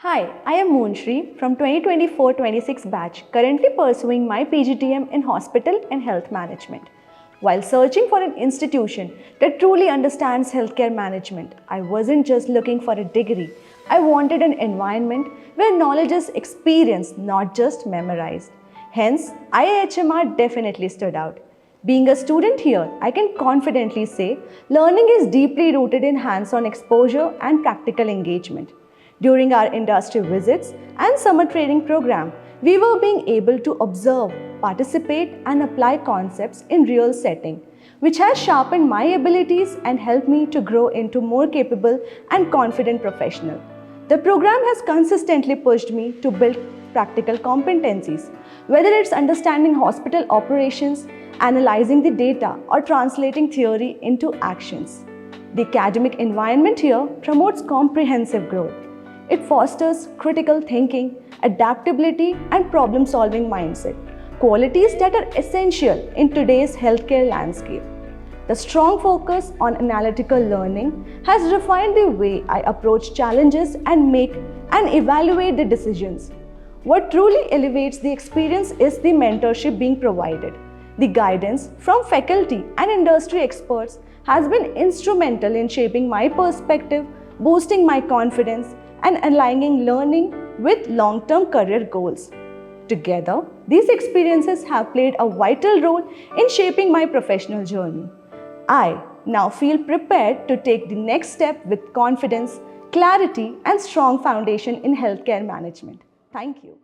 Hi, I am Shree from 2024-26 batch, currently pursuing my PGDM in Hospital and Health Management. While searching for an institution that truly understands healthcare management, I wasn't just looking for a degree. I wanted an environment where knowledge is experienced, not just memorized. Hence, IIHMR definitely stood out. Being a student here, I can confidently say learning is deeply rooted in hands-on exposure and practical engagement. During our industry visits and summer training program, we were being able to observe, participate and apply concepts in real setting, which has sharpened my abilities and helped me to grow into more capable and confident professional. The program has consistently pushed me to build practical competencies, whether it's understanding hospital operations, analyzing the data, or translating theory into actions. The academic environment here promotes comprehensive growth. It fosters critical thinking, adaptability, and problem-solving mindset, qualities that are essential in today's healthcare landscape. The strong focus on analytical learning has refined the way I approach challenges and make and evaluate the decisions. What truly elevates the experience is the mentorship being provided. The guidance from faculty and industry experts has been instrumental in shaping my perspective, boosting my confidence, and aligning learning with long-term career goals. Together, these experiences have played a vital role in shaping my professional journey. I now feel prepared to take the next step with confidence, clarity, and strong foundation in healthcare management. Thank you.